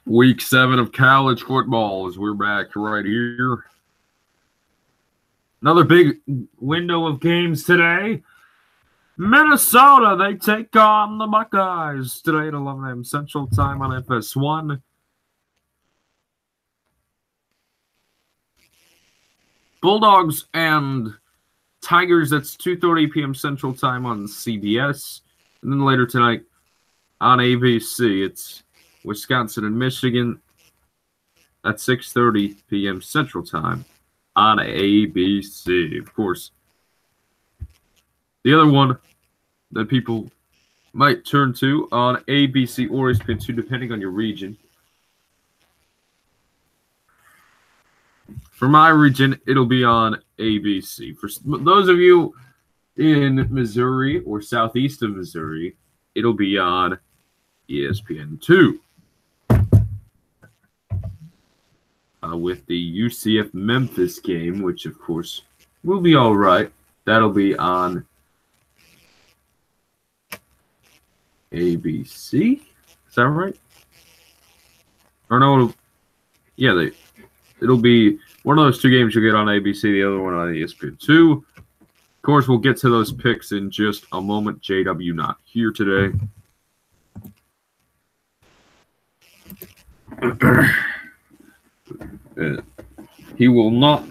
Week 7 of college football as we're back right here. Another big window of games today. Minnesota, they take on the Buckeyes today at 11 a.m. Central Time on FS1. Bulldogs and Tigers, that's 2:30 p.m. Central Time on CBS. And then later tonight on ABC, it's Wisconsin and Michigan at 6:30 p.m. Central Time on ABC. Of course, the other one that people might turn to on ABC or ESPN2, depending on your region. For my region, it'll be on ABC. For those of you in Missouri or southeast of Missouri, it'll be on ESPN2. With the UCF Memphis game, which of course will be all right. That'll be on ABC. Is that right? Or no? Yeah, it'll be one of those two games you'll get on ABC, the other one on ESPN2. Of course, we'll get to those picks in just a moment. JW not here today. He will not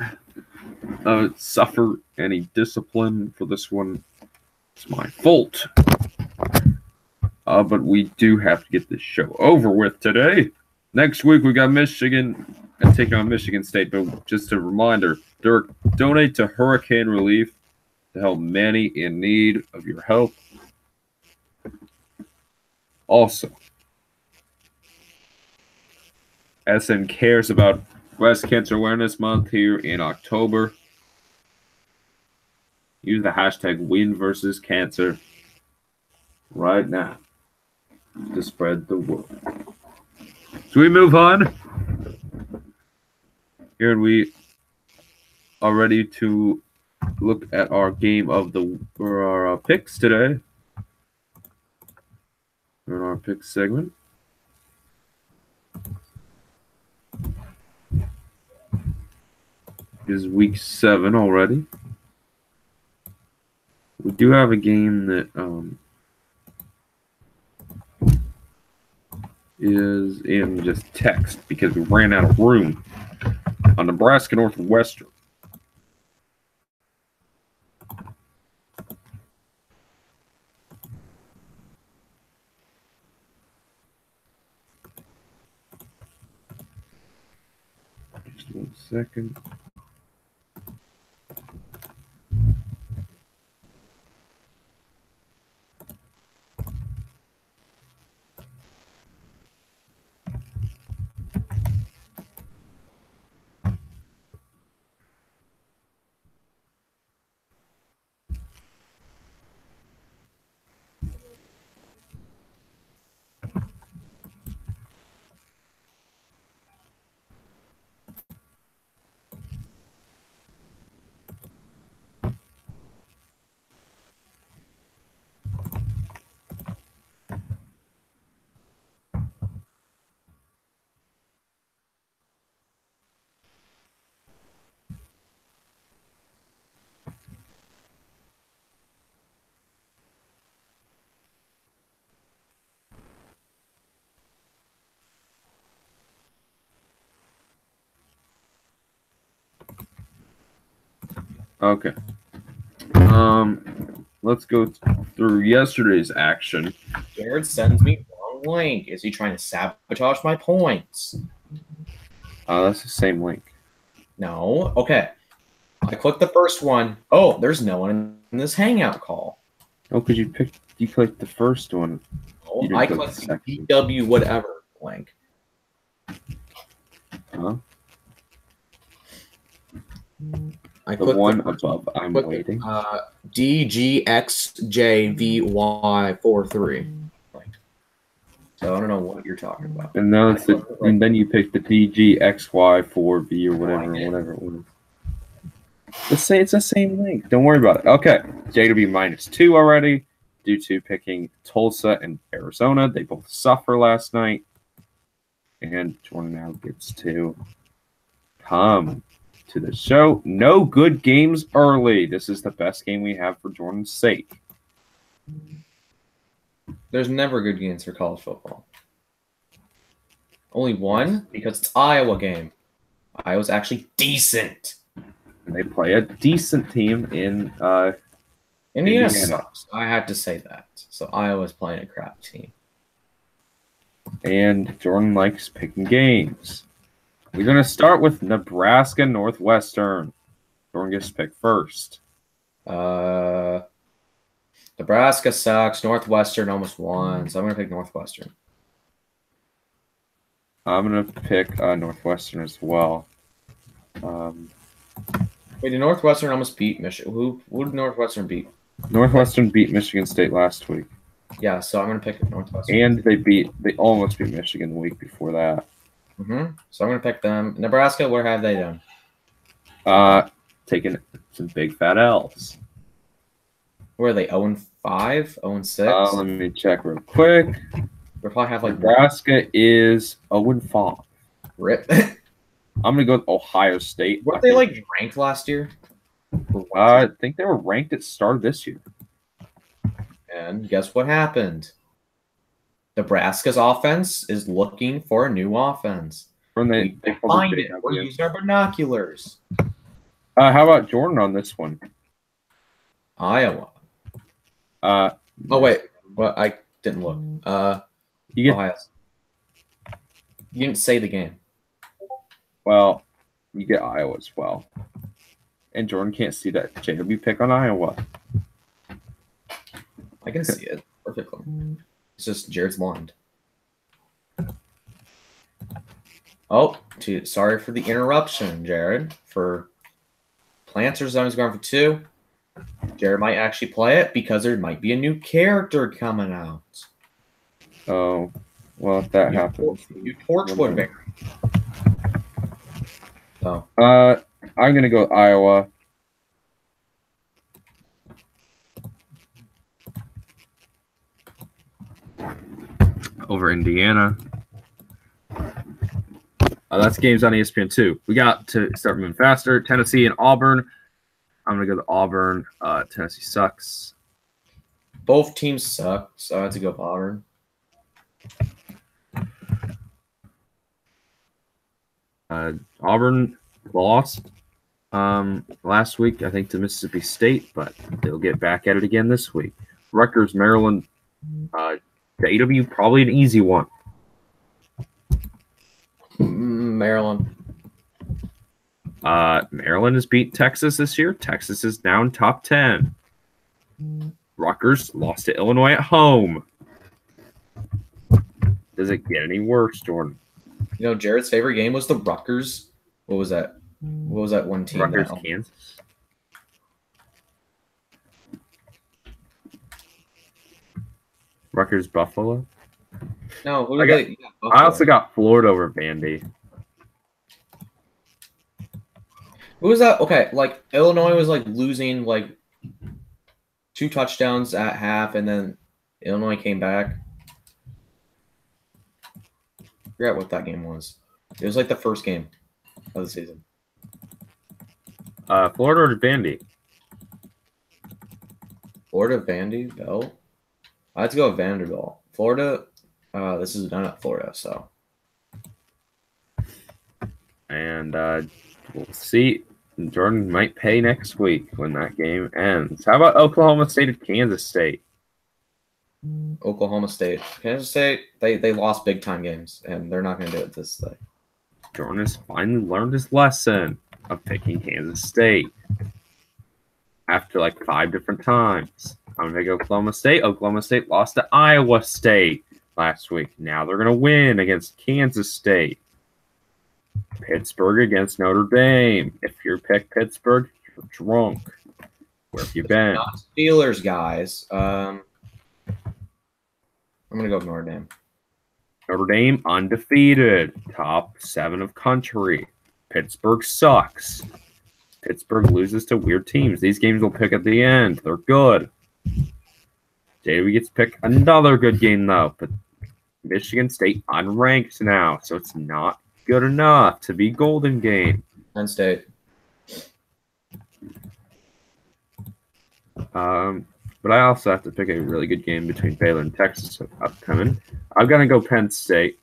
suffer any discipline for this one. It's my fault. But we do have to get this show over with today. Next week, we got Michigan and taking on Michigan State. But just a reminder, donate to hurricane relief to help many in need of your help. Also, SN cares about Breast Cancer Awareness Month here in October. Use the hashtag #WinVersusCancer right now to spread the word. So we move on. Here we are ready to look at our game of our picks today. In our picks segment. Is week 7 already. We do have a game that is in just text because we ran out of room on Nebraska Northwestern. Just 1 second. Okay. Let's go through yesterday's action. Jared sends me wrong link. Is he trying to sabotage my points? That's the same link. No. Okay. I clicked the first one. Oh, there's no one in this Hangout call. Oh, because you clicked the first one. Oh, I clicked the BW whatever link. Huh? I the one above. I'm waiting. DGXJVY43. So I don't know what you're talking about. And now it's and then you pick the DGXY4V or whatever it was. It's the same link. Don't worry about it. Okay, JW -2 already due to picking Tulsa and Arizona. They both suffer last night. And Jordan now gets to come to the show. No good games early. This is the best game we have for Jordan's sake. There's never good games for college football. Only one, because it's Iowa game. Iowa's actually decent. And they play a decent team in Indiana sucks. I had to say that. So Iowa's playing a crap team. And Jordan likes picking games. We're going to start with Nebraska Northwestern. Jordan gets to pick first. Nebraska sucks. Northwestern almost won, so I'm going to pick Northwestern. I'm going to pick Northwestern as well. Wait, did Northwestern almost beat Michigan? Who did Northwestern beat? Northwestern beat Michigan State last week. Yeah, so I'm going to pick Northwestern. And they almost beat Michigan the week before that. So I'm going to pick them. Nebraska, where have they done? Taking some big fat L's. Where are they? 0-5? 0-6? Let me check real quick. They probably have like Nebraska is 0-5. Rip. I'm gonna go with Ohio State. Weren't they like ranked last year? I think they were ranked at the start of this year. And guess what happened? Nebraska's offense is looking for a new offense. They find it. We're using our binoculars. How about Jordan on this one? Iowa. Oh wait, well I didn't look. You get Ohio. You didn't say the game. Well, you get Iowa as well. And Jordan can't see that JW pick on Iowa. I can see it perfectly. It's just Jared's blind. Oh, sorry for the interruption, Jared. For Planter Zone's going for 2. Jared might actually play it because there might be a new character coming out. Oh, well, if that happens. New Torchwood variant. So. I'm going to go with Iowa. Over Indiana. That's games on ESPN2. We got to start moving faster. Tennessee and Auburn. I'm going to go to Auburn. Tennessee sucks. Both teams suck, so I had to go with Auburn. Auburn lost last week, I think, to Mississippi State, but they'll get back at it again this week. Rutgers, Maryland. The AW, probably an easy one. Maryland. Maryland has beat Texas this year. Texas is now in top 10. Rutgers lost to Illinois at home. Does it get any worse, Jordan? You know, Jared's favorite game was the Rutgers. What was that? What was that one team? Rutgers, Kansas. Rutgers, Buffalo. No, I also got Florida over Vandy. Who was that? Okay, like Illinois was like losing like 2 touchdowns at half, and then Illinois came back. I forgot what that game was. It was like the first game of the season. Florida or Vandy? Florida, Vandy, Bell. I had to go with Vanderbilt. Florida. This is done at Florida, so. And we'll see. Jordan might pay next week when that game ends. How about Oklahoma State at Kansas State? Oklahoma State. Kansas State, they lost big-time games, and they're not going to do it this day. Jordan has finally learned his lesson of picking Kansas State after like 5 different times. I'm going to go Oklahoma State. Oklahoma State lost to Iowa State last week. Now they're going to win against Kansas State. Pittsburgh against Notre Dame. If you pick Pittsburgh, you're drunk. Where have you been? Not Steelers, guys. I'm going to go with Notre Dame. Notre Dame undefeated. Top 7 of country. Pittsburgh sucks. Pittsburgh loses to weird teams. These games will pick at the end. They're good. JW gets to pick another good game, though. But Michigan State unranked now, so it's not good enough to be Golden Game. Penn State. But I also have to pick a really good game between Baylor and Texas upcoming. I'm gonna go Penn State.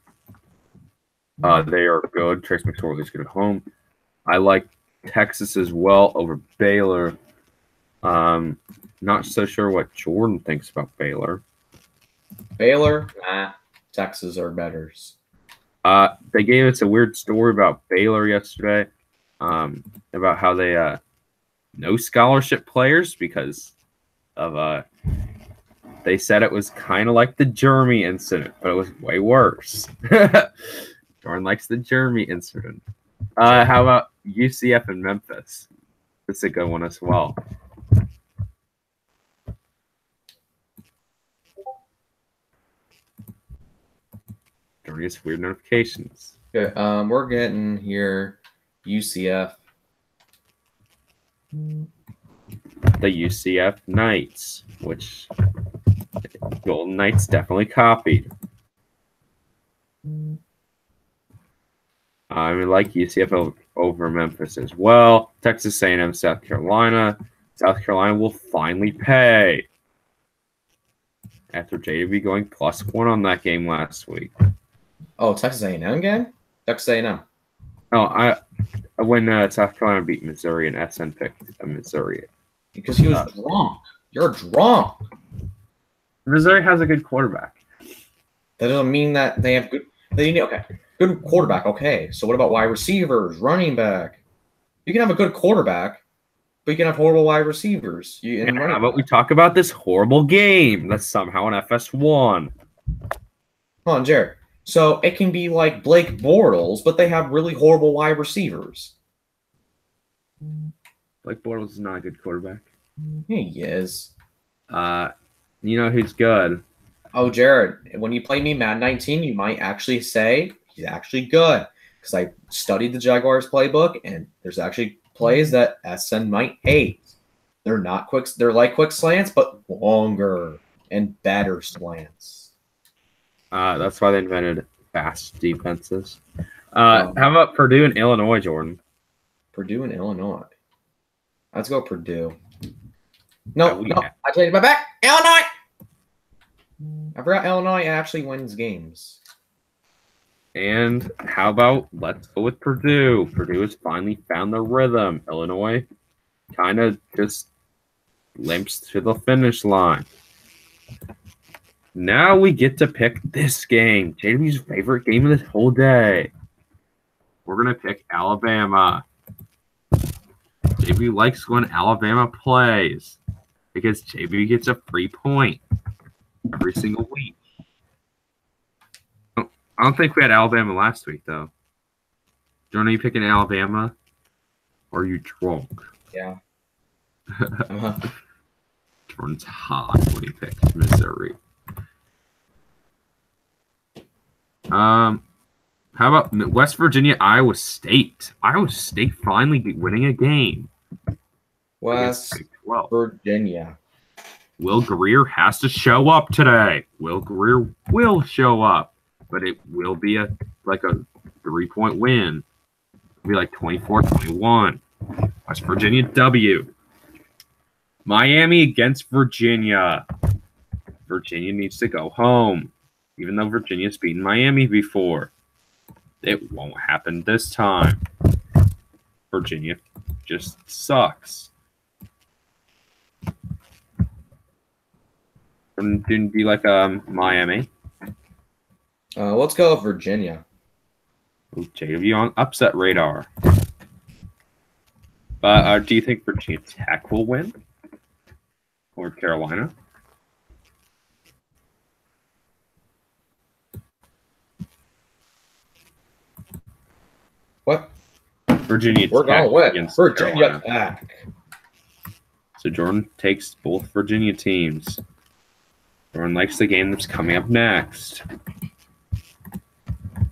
They are good. Trace McSorley's good at home. I like Texas as well over Baylor. Not so sure what Jordan thinks about Baylor. Baylor, Texas are betters. They gave us a weird story about Baylor yesterday, about how they no scholarship players because of they said it was kind of like the Jeremy incident, but it was way worse. Jordan likes the Jeremy incident. How about UCF and Memphis? That's a good one as well. Jordan gets weird notifications. Okay, we're getting here UCF. The UCF Knights, which Golden Knights definitely copied. I like UCF over Memphis as well. Texas A&M, South Carolina. South Carolina will finally pay after JV going +1 on that game last week. Oh, Texas A&M game? Texas A&M. Oh, when South Carolina beat Missouri and SN picked Missouri. Because he was drunk. You're drunk. Missouri has a good quarterback. That doesn't mean that they have good. Good quarterback. Okay, so what about wide receivers, running back? You can have a good quarterback, but you can have horrible wide receivers. And how about we talk about this horrible game that's somehow an FS1? Hold on, Jared. So it can be like Blake Bortles, but they have really horrible wide receivers. Blake Bortles is not a good quarterback. He is. You know who's good? Oh, Jared, when you play me Madden 19, you might actually say he's actually good. Because I studied the Jaguars playbook, and there's actually plays that SN might hate. They're not quick. They're like quick slants, but longer and better slants. That's why they invented fast defenses. How about Purdue and Illinois, Jordan? Purdue and Illinois. Let's go Purdue. No, I changed my back. Illinois. I forgot Illinois actually wins games. And how about let's go with Purdue? Purdue has finally found the rhythm. Illinois kind of just limps to the finish line. Now we get to pick this game. JW's favorite game of this whole day. We're going to pick Alabama. JB likes when Alabama plays because JB gets a free point every single week. I don't think we had Alabama last week, though. Jordan, are you picking Alabama? Or are you drunk? Yeah. Jordan's hot when he picks Missouri. How about West Virginia, Iowa State? Iowa State finally winning a game. West Virginia. Will Greer has to show up today. Will Greer will show up, but it will be a 3-point win. It'll be like 24-21. West Virginia W. Miami against Virginia. Virginia needs to go home, even though Virginia's beaten Miami before. It won't happen this time. Virginia just sucks. Didn't be like Miami. Let's go with Virginia. Ooh, JW on upset radar. But do you think Virginia Tech will win? Or Carolina? What? Virginia We're Tech going with against Virginia Carolina. Tech. So Jordan takes both Virginia teams. Jordan likes the game that's coming up next.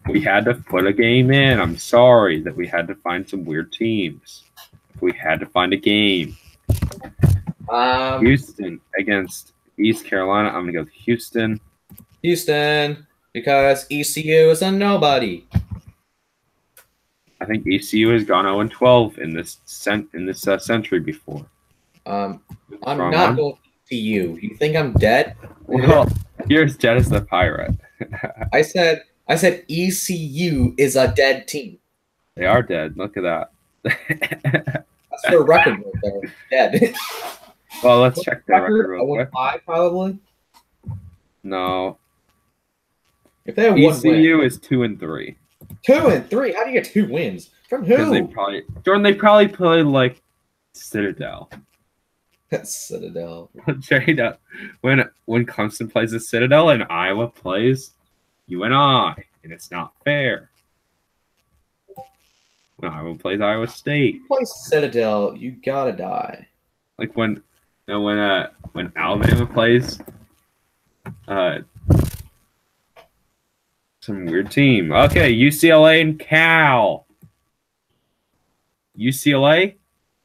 We had to put a game in. I'm sorry that we had to find some weird teams. We had to find a game. Houston against East Carolina. I'm going to go with Houston. Houston. Because ECU is a nobody. I think ECU has gone 0-12 in this century before. I'm not going to you. You think I'm dead? Well, you're as dead as the pirate. I said ECU is a dead team. They are dead. Look at that. That's their record right there. Dead. Well, let's check their record real quick. 0-5 probably. No. If they have one ECU win. is 2-3. 2-3. How do you get 2 wins from who? They probably play like Citadel. That's Citadel. Straight up. When Clemson plays the Citadel and Iowa plays UNI, and it's not fair. When Iowa plays Iowa State. You play Citadel, you gotta die. Like when Alabama plays some weird team. Okay, UCLA and Cal. UCLA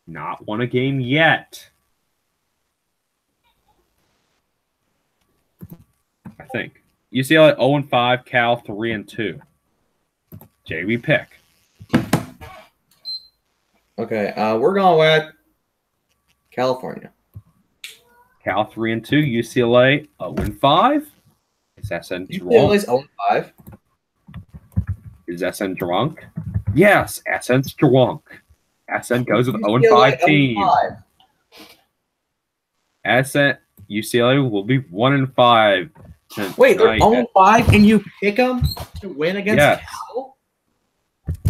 not won a game yet. I think. UCLA 0-5, Cal 3-2. JB pick. Okay, we're going with California. Cal 3-2, UCLA 0-5. Is SN drunk? UCLA's 0-5. Is SN drunk? Yes, SN's drunk. SN goes with 0-5 team. 0-5. UCLA will be 1-5. Wait, they're 0-5 and you pick them to win against Cal?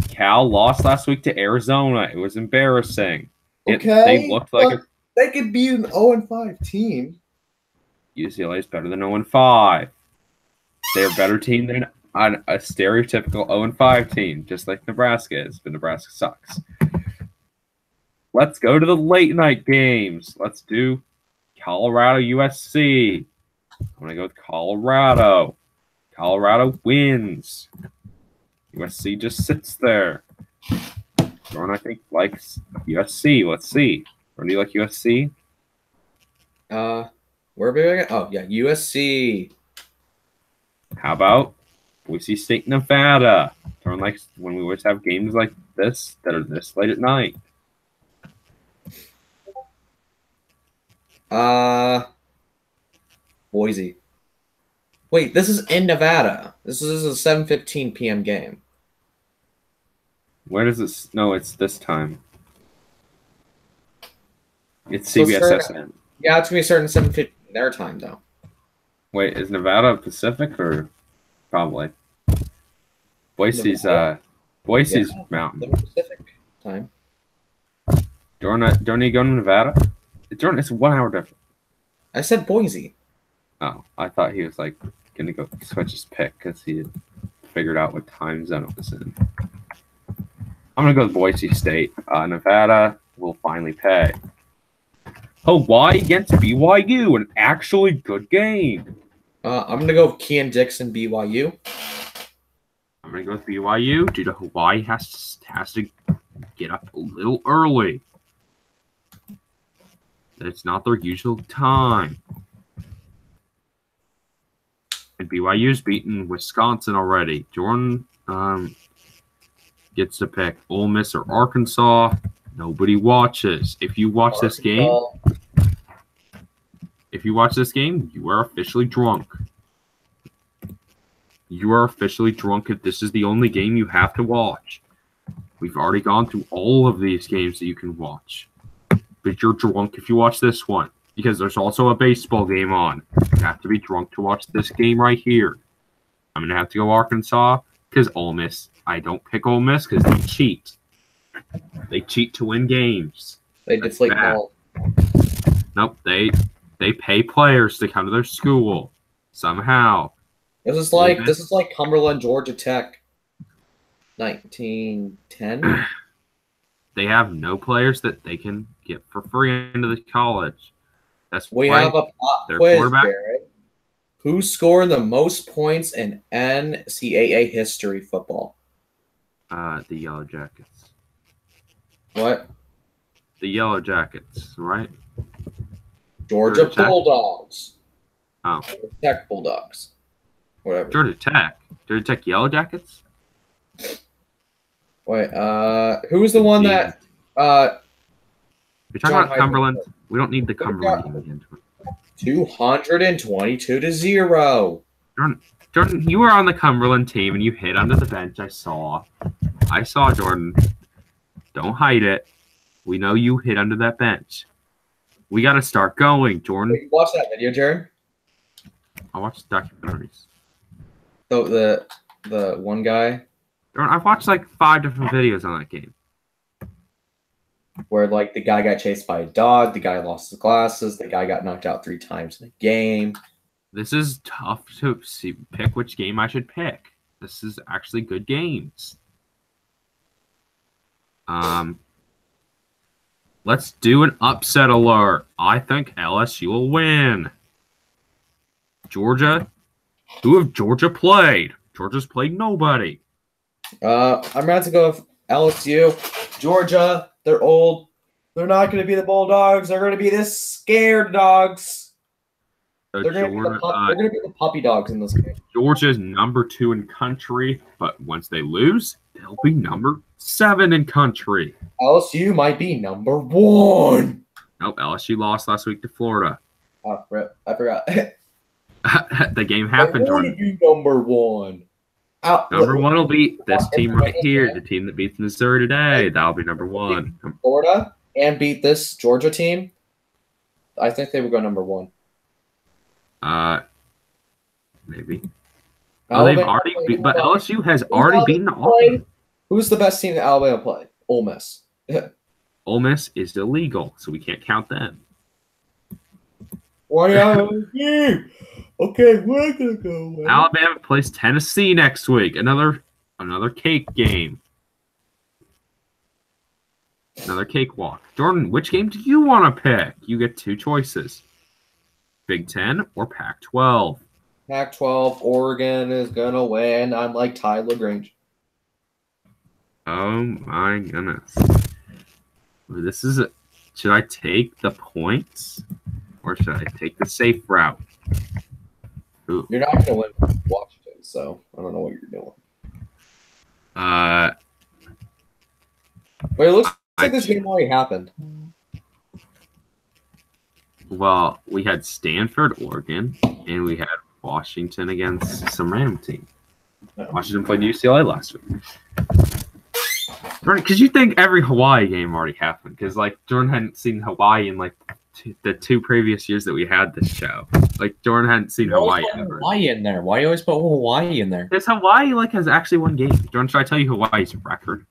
Cal lost last week to Arizona. It was embarrassing. Okay, they looked like they could be an 0-5 team. UCLA is better than 0-5. They're a better team than a stereotypical 0-5 team, just like Nebraska is, but Nebraska sucks. Let's go to the late night games. Let's do Colorado USC. I'm going to go with Colorado. Colorado wins. USC just sits there. Ron, I think, likes USC. Let's see. Ron, do you like USC? Where are we at? Oh, yeah, USC. How about Boise State, Nevada? Ron likes when we always have games like this that are this late at night. Boise. Wait, this is in Nevada. This is a 7:15 p.m. game. Where does this? No, it's this time. It's CBSSN. Yeah, it's gonna be starting 7:15 their time though. Wait, is Nevada Pacific or probably? Boise's Mountain. Pacific time. Don't you go to Nevada? It's 1 hour different. I said Boise. Oh, I thought he was like gonna go switch his pick because he had figured out what time zone it was in. I'm gonna go with Boise State. Nevada will finally pay. Hawaii against BYU, an actually good game. I'm gonna go with Kean Dixon BYU. I'm gonna go with BYU due to Hawaii has to get up a little early. It's not their usual time. And BYU's beaten Wisconsin already. Jordan gets to pick Ole Miss or Arkansas. Nobody watches. If you watch this game, you are officially drunk. You are officially drunk if this is the only game you have to watch. We've already gone through all of these games that you can watch. But you're drunk if you watch this one. Because there's also a baseball game on. You have to be drunk to watch this game right here. I'm going to have to go Arkansas because Ole Miss. I don't pick Ole Miss because they cheat. They cheat to win games. They deflate ball. Nope, they pay players to come to their school somehow. This is like Cumberland, Georgia Tech, 1910. They have no players that they can get for free into the college. That's we why have a pop quiz, Jared. Who scored the most points in NCAA history football? The Yellow Jackets. What? The Yellow Jackets, right? Georgia Bulldogs. Oh. Tech Bulldogs. Whatever. Georgia Tech. Georgia Tech Yellow Jackets? Wait, who was the one that You're talking John about Cumberland? We don't need the Cumberland game again. 222 to 0. Jordan, you were on the Cumberland team and you hid under the bench. I saw, Jordan. Don't hide it. We know you hid under that bench. We got to start going, Jordan. Wait, you watched that video, Jared? I watched documentaries. So the one guy Jordan, I've watched like 5 different videos on that game. where like the guy got chased by a dog, the guy lost his glasses, the guy got knocked out 3 times in a game. This is tough to pick which game I should pick. This is actually good games. Let's do an upset alert. I think LSU will win. Georgia. Who have Georgia played? Georgia's played nobody. I'm about to go with LSU. Georgia, they're old. They're not going to be the Bulldogs. They're going to be the scared dogs. So They're going to be the puppy dogs in this game. Georgia's number 2 in country, but once they lose, they'll be number 7 in country. LSU might be number 1. Nope, LSU lost last week to Florida. Oh, rip. I forgot. The game happened. They want to be number 1. Number 1 will be this team right here, the team that beats Missouri today. That'll be number 1. Florida and beat this Georgia team. I think they would go number 1. Maybe. Oh, they've already beat, but LSU has already beaten Auburn. Who's the best team that Alabama played? Ole Miss. Ole Miss is illegal, so we can't count them. Why LSU? Okay, we're gonna go. Alabama plays Tennessee next week. Another cake game. Another cakewalk. Jordan, which game do you want to pick? You get 2 choices. Big 10 or Pac-12. Pac-12, Oregon is gonna win. I'm like Ty LaGrange. Oh my goodness. This is should I take the points or should I take the safe route? Ooh. You're not gonna win Washington, so I don't know what you're doing. But it looks like this game already happened. Well, we had Stanford, Oregon, and we had Washington against some random team. Washington played UCLA last week. Because you think every Hawaii game already happened. Because, like, Jordan hadn't seen Hawaii in, like, the 2 previous years that we had this show. Like, Jordan hadn't seen Hawaii ever. Hawaii in there. Why do you always put Hawaii in there? Because Hawaii, like, has actually won games. Jordan, should I tell you Hawaii's record?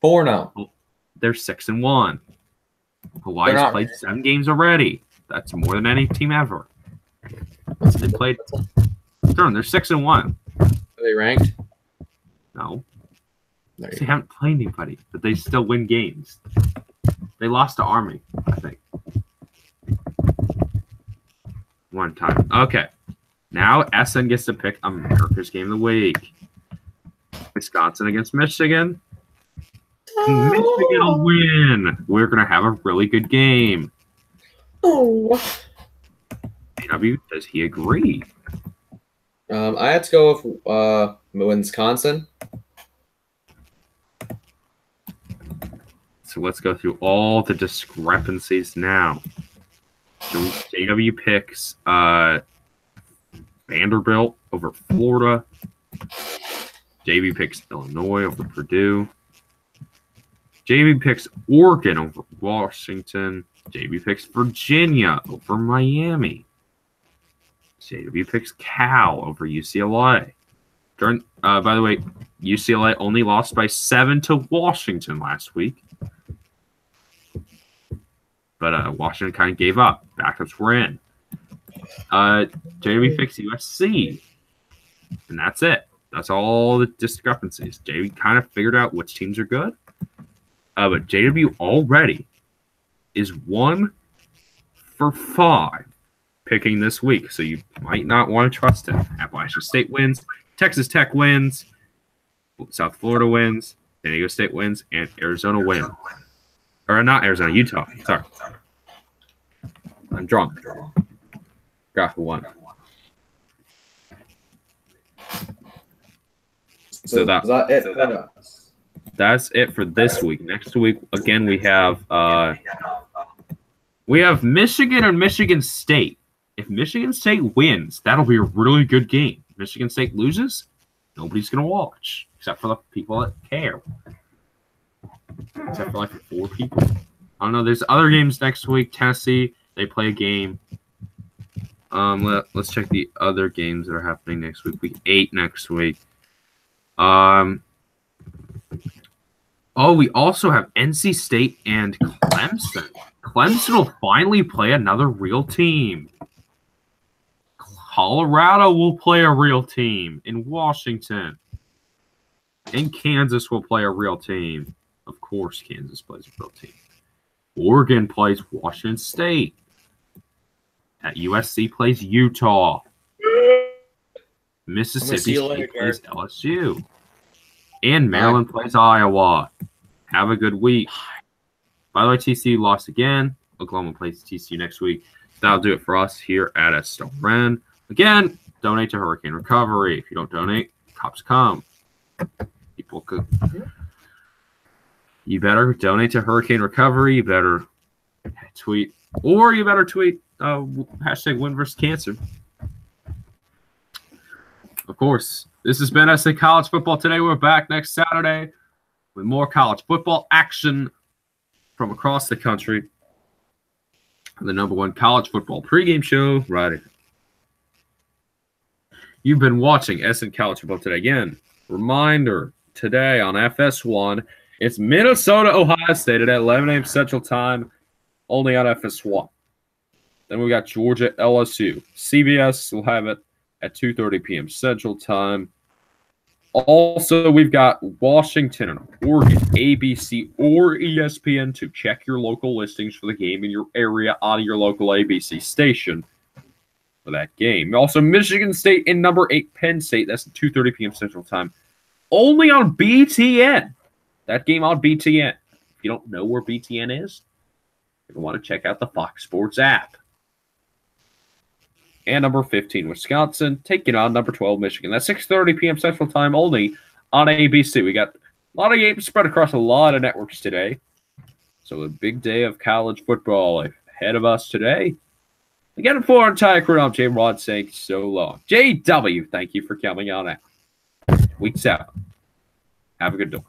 4-0. They're 6-1. Hawaii's played 7 games already. That's more than any team ever. They played. Jordan, they're 6-1. Are they ranked? No. They haven't played anybody, but they still win games. They lost to Army, I think. One time. Okay. Now SN gets to pick America's Game of the Week. Wisconsin against Michigan. Michigan will win. We're going to have a really good game. Oh. AW, does he agree? I had to go with Wisconsin. So let's go through all the discrepancies now. So JW picks Vanderbilt over Florida. JB picks Illinois over Purdue. JB picks Oregon over Washington. JB picks Virginia over Miami. JW picks Cal over UCLA. By the way, UCLA only lost by 7 to Washington last week. But Washington kind of gave up. Backups were in. JB picks USC. And that's it. That's all the discrepancies. JB kind of figured out which teams are good. But JW already is 1 for 5 picking this week. So you might not want to trust him. Appalachian State wins. Texas Tech wins. South Florida wins. San Diego State wins. And Arizona wins. Or not Arizona, Utah. Sorry. I'm drunk. Forgot who won. So is that it for us? That's it for this week. Next week, again, we have Michigan and Michigan State. If Michigan State wins, that'll be a really good game. If Michigan State loses, nobody's going to watch, except for the people that care. Except for like 4 people. I don't know. There's other games next week. Tennessee, they play a game. Let's check the other games that are happening next week. Week 8 next week. Oh, we also have NC State and Clemson. Clemson will finally play another real team. Colorado will play a real team in Washington. And Kansas will play a real team. Of course, Kansas plays a real team. Oregon plays Washington State. At USC plays Utah. Mississippi State plays LSU. And Maryland plays Iowa. Have a good week. By the way, TCU lost again. Oklahoma plays TCU next week. That'll do it for us here at SWN. Again, donate to Hurricane Recovery. If you don't donate, cops come. People could. You better donate to Hurricane Recovery. You better tweet. Or you better tweet hashtag win versus cancer. Of course, this has been SA College Football Today. We're back next Saturday with more college football action from across the country. The #1 college football pregame show right here. You've been watching SN College Football Today. Again, reminder, today on FS1, it's Minnesota, Ohio State at 11 a.m. Central Time, only on FS1. Then we got Georgia, LSU. CBS will have it at 2:30 p.m. Central Time. Also, we've got Washington and Oregon, ABC or ESPN2. Check your local listings for the game in your area on your local ABC station for that game. Also, Michigan State and #8 Penn State. That's at 2:30 p.m. Central Time. Only on BTN. That game on BTN. If you don't know where BTN is, you want to check out the Fox Sports app. And #15, Wisconsin, taking on #12, Michigan. That's 6:30 p.m. Central Time only on ABC. We got a lot of games spread across a lot of networks today. So a big day of college football ahead of us today. Again, for our entire crew, I'm Jay Rod saying so long. JW, thank you for coming on out. Week 7. Have a good day.